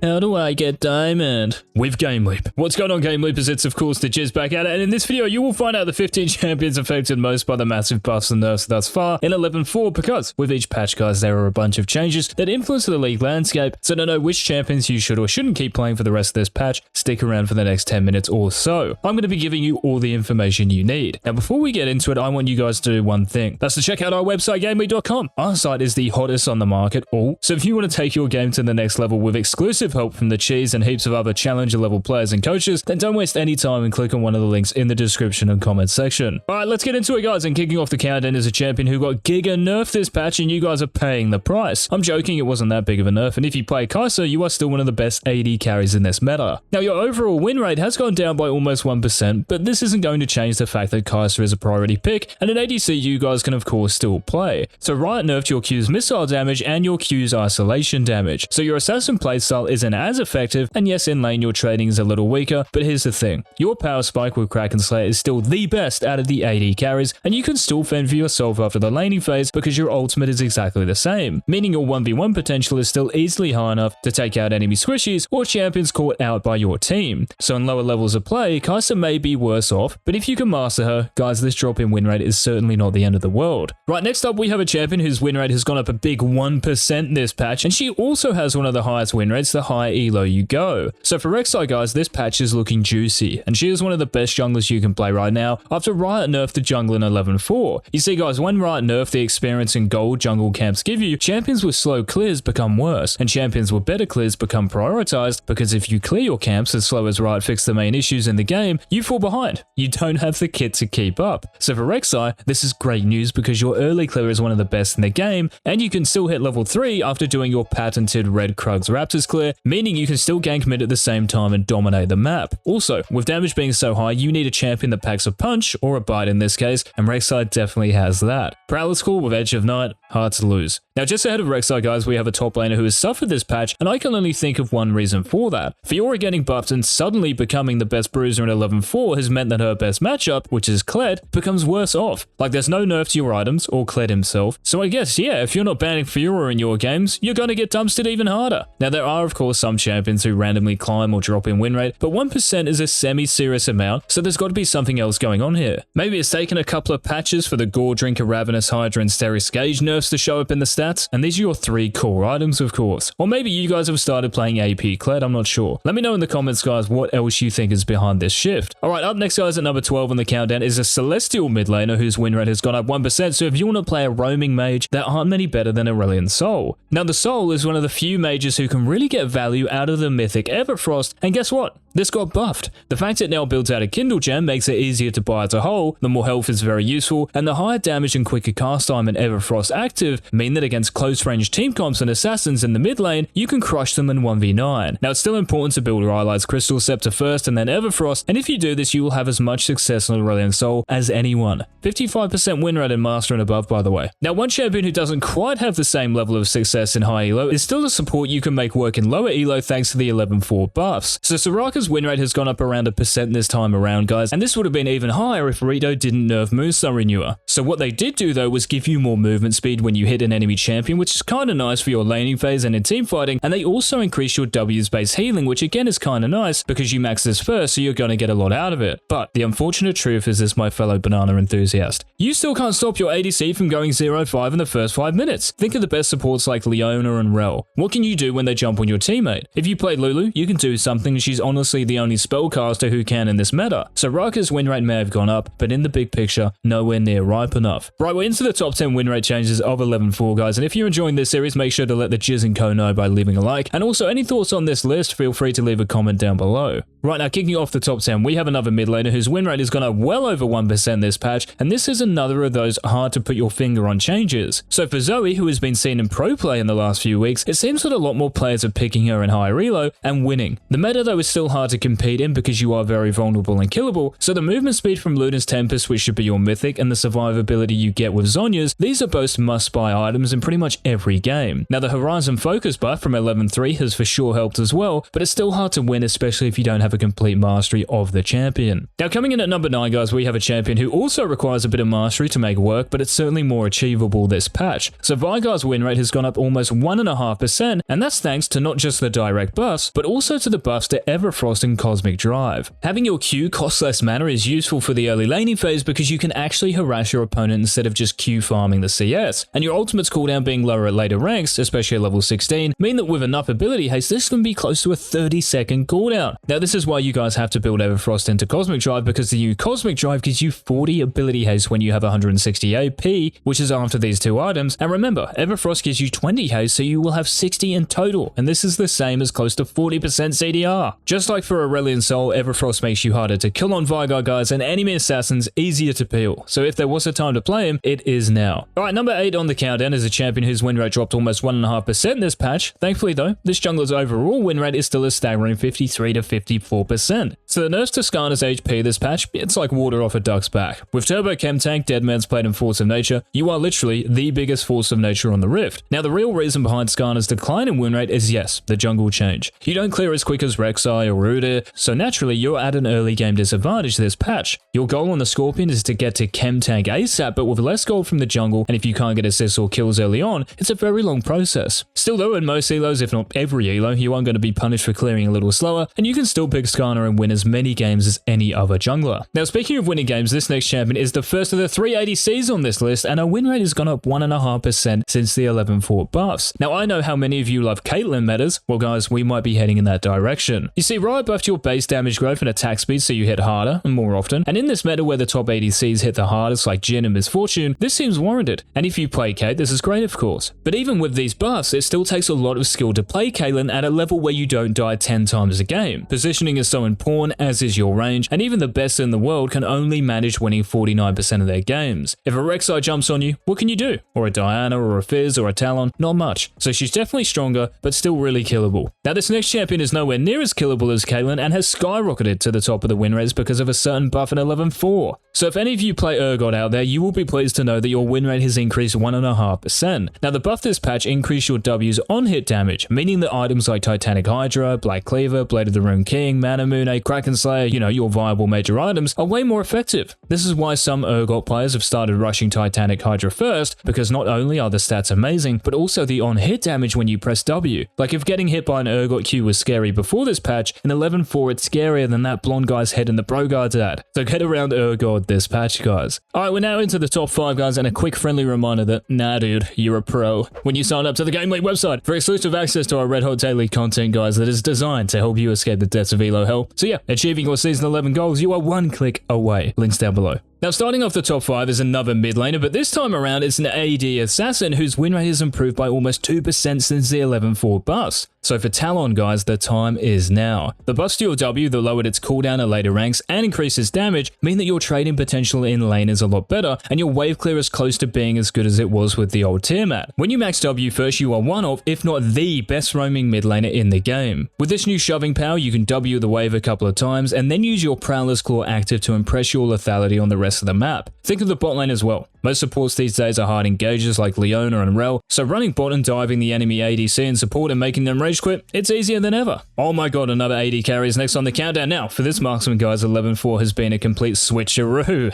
How do I get diamond? With GameLeap. What's going on, GameLeapers? It's of course the Jizz back at it, and in this video you will find out the 15 champions affected most by the massive buffs and nerfs thus far in 11.4, because with each patch, guys, there are a bunch of changes that influence the league landscape, so to know which champions you should or shouldn't keep playing for the rest of this patch, stick around for the next 10 minutes or so. I'm going to be giving you all the information you need. Now before we get into it, I want you guys to do one thing. That's to check out our website, GameLeap.com. Our site is the hottest on the market, so if you want to take your game to the next level with exclusive help from the Cheese and heaps of other challenger level players and coaches, then don't waste any time and click on one of the links in the description and comments section. Alright, let's get into it, guys, and kicking off the countdown is a champion who got giga nerfed this patch, and you guys are paying the price. I'm joking, it wasn't that big of a nerf, and if you play Kai'Sa, you are still one of the best AD carries in this meta. Now your overall win rate has gone down by almost 1%, but this isn't going to change the fact that Kai'Sa is a priority pick, and an ADC you guys can of course still play. So Riot nerfed your Q's missile damage and your Q's isolation damage, so your assassin playstyle isn't as effective, and yes, in lane your trading is a little weaker, but here's the thing. Your power spike with Kraken Slayer is still the best out of the AD carries, and you can still fend for yourself after the laning phase because your ultimate is exactly the same, meaning your 1v1 potential is still easily high enough to take out enemy squishies or champions caught out by your team. So in lower levels of play, Kai'Sa may be worse off, but if you can master her, guys, this drop in win rate is certainly not the end of the world. Right, next up we have a champion whose win rate has gone up a big 1% this patch, and she also has one of the highest win rates the higher elo you go. So for Rek'Sai, guys, this patch is looking juicy, and she is one of the best junglers you can play right now after Riot nerfed the jungle in 11.4. You see, guys, when Riot nerfed the experience and gold jungle camps give you, champions with slow clears become worse, and champions with better clears become prioritized, because if you clear your camps as slow as Riot fixed the main issues in the game, you fall behind. You don't have the kit to keep up. So for Rek'Sai, this is great news because your early clear is one of the best in the game, and you can still hit level 3 after doing your patented Red Krugs Raptors clear, meaning you can still gank mid at the same time and dominate the map. Also, with damage being so high, you need a champion that packs a punch, or a bite in this case, and Rek'Sai definitely has that. Prowler's cool with Edge of Night, hard to lose. Now just ahead of Rek'Sai, guys, we have a top laner who has suffered this patch, and I can only think of one reason for that. FIORA getting buffed and suddenly becoming the best bruiser in 11.4 has meant that her best matchup, which is KLED, becomes worse off. Like, there's no nerf to your items, or KLED himself, so I guess, yeah, if you're not banning FIORA in your games, you're gonna get dumpstered even harder. Now there are of course some champions who randomly climb or drop in win rate, but 1% is a semi-serious amount, so there's got to be something else going on here. Maybe it's taken a couple of patches for the Gore Drinker, Ravenous Hydra, and Steris Gage nerfs to show up in the stats, and these are your 3 core items of course. Or maybe you guys have started playing AP KLED, I'm not sure. Let me know in the comments, guys, what else you think is behind this shift. Alright, up next, guys, at number 12 on the countdown is a Celestial mid laner whose win rate has gone up 1%, so if you want to play a roaming mage, there aren't many better than Aurelion Sol. Now the Sol is one of the few mages who can really get value out of the mythic Everfrost, and guess what? This got buffed. The fact it now builds out a Kindle gem makes it easier to buy as a whole, the more health is very useful, and the higher damage and quicker cast time in Everfrost active mean that against close range team comps and assassins in the mid lane, you can crush them in 1v9. Now it's still important to build Rylai's Crystal Scepter first and then Everfrost, and if you do this you will have as much success on Aurelion Sol as anyone. 55% win rate in Master and above, by the way. Now one champion who doesn't quite have the same level of success in high elo is still a support you can make work in lower elo thanks to the 11.4 buffs. So Soraka's win rate has gone up around 1% this time around, guys, and this would have been even higher if Rito didn't nerf Moonstar Renewer. So what they did do though was give you more movement speed when you hit an enemy champion, which is kinda nice for your laning phase and in team fighting, and they also increase your W's base healing, which again is kinda nice because you max this first, so you're gonna get a lot out of it. But the unfortunate truth is this, my fellow banana enthusiast. You still can't stop your ADC from going 0-5 in the first 5 minutes. Think of the best supports like Leona and Rel. What can you do when they jump on your teammate? If you played Lulu, you can do something. She's honestly the only spellcaster who can in this meta. So Raka's win rate may have gone up, but in the big picture, nowhere near ripe enough. Right, we're into the top 10 win rate changes of 11.4, guys, and if you're enjoying this series, make sure to let the Jizz and Co know by leaving a like, and also any thoughts on this list, feel free to leave a comment down below. Right, now kicking off the top 10, we have another mid laner whose win rate has gone up well over 1% this patch, and this is another of those hard to put your finger on changes. So for Zoe, who has been seen in pro play in the last few weeks, it seems that a lot more players are picking her in higher elo and winning. The meta though is still hard to compete in because you are very vulnerable and killable, so the movement speed from Luna's Tempest, which should be your mythic, and the survivability you get with Zhonya's, these are both must-buy items in pretty much every game. Now the Horizon Focus buff from 11.3 has for sure helped as well, but it's still hard to win, especially if you don't have a complete mastery of the champion. Now coming in at number 9, guys, we have a champion who also requires a bit of mastery to make work, but it's certainly more achievable this patch. So VEIGAR's win rate has gone up almost 1.5%, and that's thanks to not just the direct buffs, but also to the buffs to Everfrost and Cosmic Drive. Having your Q cost less mana is useful for the early laning phase because you can actually harass your opponent instead of just Q farming the CS, and your ultimate's cooldown being lower at later ranks, especially at level 16, mean that with enough ability haste, this can be close to a 30-second cooldown. Now this is why you guys have to build Everfrost into Cosmic Drive, because the new Cosmic Drive gives you 40 ability haste when you have 160 AP, which is after these two items, and remember, Everfrost gives you 20 haste, so you will have 60 in total, and this is the same as close to 40% CDR. Just like for Aurelion Soul, Everfrost makes you harder to kill on VEIGAR guys and enemy assassins easier to peel, so if there was a time to play him, it is now. Alright, number 8 on the countdown is a champion whose win rate dropped almost 1.5% this patch. Thankfully though, this jungler's overall win rate is still a staggering 53 to 54%. So the nerfs to SKARNER's HP this patch, it's like water off a duck's back. With Turbo Chem Tank, Deadman's Plate and Force of Nature, you are literally the biggest force of nature on the Rift. Now the real reason behind SKARNER's decline in win rate is yes, the jungle change. You don't clear as quick as Rek'Sai or Rude, so naturally you're at an early game disadvantage this patch. Your goal on the Scorpion is to get to Chem Tank ASAP, but with less gold from the jungle, and if you can't get assists or kills early on, it's a very long process. Still though, in most elos, if not every elo, you aren't going to be punished for clearing a little slower, and you can still pick SKARNER and win as many games as any other jungler. Now speaking of winning games, this next champion is the first of the 3 ADCs on this list, and our win rate has gone up 1.5% since the 11-4 buffs. Now I know how many of you love CAITLYN metas, well guys, we might be heading in that direction. You see, Riot buffed your base damage growth and attack speed so you hit harder and more often, and in this meta where the top ADCs hit the hardest like Jhin and Misfortune, this seems warranted, and if you play Kate, this is great of course. But even with these buffs, it still takes a lot of skill to play CAITLYN at a level where you don't die 10 times a game. Positioning is so important, as is your range, and even the best in the world can only manage winning 49% of their games. If a Rek'Sai jumps on you, what can you do? Or a Diana, or a Fizz, or a Talon? Not much. So she's definitely stronger, but still really killable. Now this next champion is nowhere near as killable as CAITLYN and has skyrocketed to the top of the win rates because of a certain buff in 11-4. So if any of you play URGOT out there, you will be pleased to know that your win rate has increased 1.5%. Now the buff this patch increased your W's on hit damage, meaning that items like Titanic Hydra, Black Cleaver, Blade of the Rune King, Mana Moon, Kraken Slayer, you know, your viable major items, are way more effective. This is why some URGOT players have started rushing Titanic Hydra first, because not only are the stats amazing, but also the on hit damage when you press W. Like if getting hit by an URGOT Q was scary before this patch, in 11-4 it's scarier than that blonde guy's head in the Bro Guard's ad. So get around URGOT this patch, guys. Alright, we're now into the top 5 guys, and a quick friendly reminder that, nah dude, you're a pro when you sign up to the GameLeap website for exclusive access to our Red Hot Daily content, guys, that is designed to help you escape the depths of elo hell. So yeah, achieving your season 11 goals, you are one click away. Links down below. Now starting off the top 5 is another mid laner, but this time around it's an AD assassin whose win rate has improved by almost 2% since the 11-4 buffs. So for Talon guys, the time is now. The buffs to your W that lowered its cooldown at later ranks and increases damage mean that your trading potential in lane is a lot better, and your wave clear is close to being as good as it was with the old Tiamat. When you max W first, you are one of, if not the best roaming mid laner in the game. With this new shoving power, you can W the wave a couple of times and then use your Prowler's Claw active to impress your lethality on the rest of the map. Think of the bot lane as well. Most supports these days are hard engagers like Leona and Rel, so running bot and diving the enemy ADC in support and making them rage quit, it's easier than ever. Oh my god, another AD carry is next on the countdown. Now, for this marksman guys, 11-4 has been a complete switcheroo.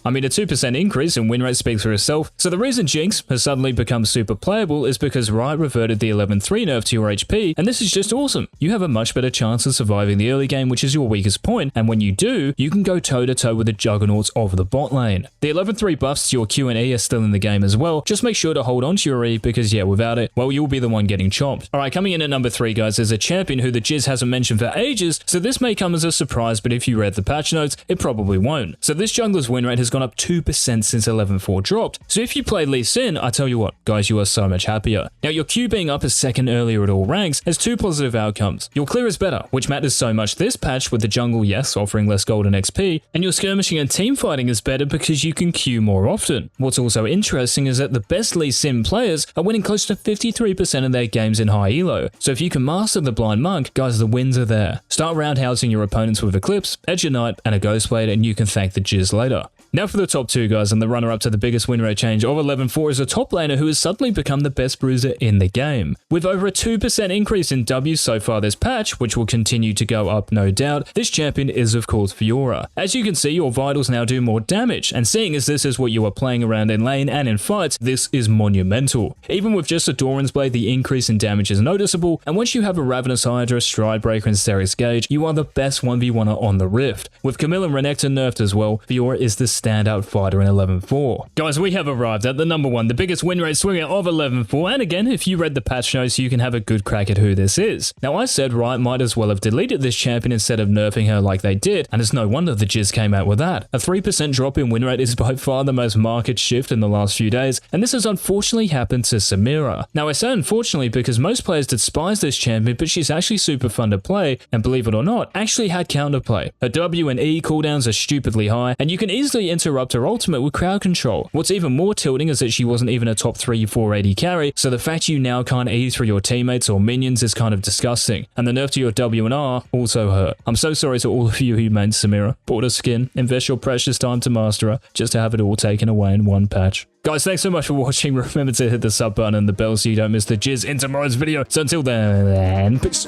I mean, a 2% increase in win rate speaks for itself, so the reason JINX has suddenly become super playable is because Riot reverted the 11-3 nerf to your HP, and this is just awesome. You have a much better chance of surviving the early game, which is your weakest point, and when you do, you can go toe-to-toe with the juggernauts of the bot lane. The 11-3 buffs to your Q and E are still in the game as well. Just make sure to hold on to your E because yeah, without it, well, you'll be the one getting chopped. Alright, coming in at number 3 guys is a champion who the Jizz hasn't mentioned for ages, so this may come as a surprise, but if you read the patch notes, it probably won't. So this jungler's win rate has gone up 2% since 11-4 dropped, so if you play Lee Sin, I tell you what, guys, you are so much happier. Now your Q being up a second earlier at all ranks has 2 positive outcomes. Your clear is better, which matters so much this patch with the jungle, yes, offering less gold and XP, and your skirmishing and team fighting is better because you can Q more often. What's also interesting is that the best Lee Sin players are winning close to 53% of their games in high elo, so if you can master the Blind Monk, guys, the wins are there. Start roundhousing your opponents with Eclipse, Edge of Night, and a Ghostblade, and you can thank the Jizz later. Now for the top 2 guys, and the runner-up to the biggest win rate change of 11.4 is a top laner who has suddenly become the best bruiser in the game. With over a 2% increase in W so far this patch, which will continue to go up no doubt, this champion is of course FIORA. As you can see, your vitals now do more damage, and seeing as this is what you are playing around in lane and in fights, this is monumental. Even with just a Doran's Blade, the increase in damage is noticeable, and once you have a Ravenous Hydra, Stride Breaker, and Steris Gauge, you are the best 1v1er on the Rift. With Camille and Renekton nerfed as well, FIORA is the standout fighter in 11.4. Guys, we have arrived at the number 1, the biggest win rate swinger of 11.4, and again, if you read the patch notes, you can have a good crack at who this is. Now, I said Riot might as well have deleted this champion instead of nerfing her like they did, and it's no wonder the Jizz came out with that. A 3% drop in win rate is by far the most marked shift in the last few days, and this has unfortunately happened to SAMIRA. Now, I say unfortunately because most players despise this champion, but she's actually super fun to play, and believe it or not, actually had counterplay. Her W and E cooldowns are stupidly high, and you can easily interrupt her ultimate with crowd control. What's even more tilting is that she wasn't even a top 3 480 carry, so the fact you now can't E through your teammates or minions is kind of disgusting, and the nerf to your W and R also hurt. I'm so sorry to all of you who main SAMIRA. Bought a skin, invest your precious time to master her, just to have it all taken away in one patch. Guys, thanks so much for watching. Remember to hit the sub button and the bell so you don't miss the Jizz in tomorrow's video. So until then, peace.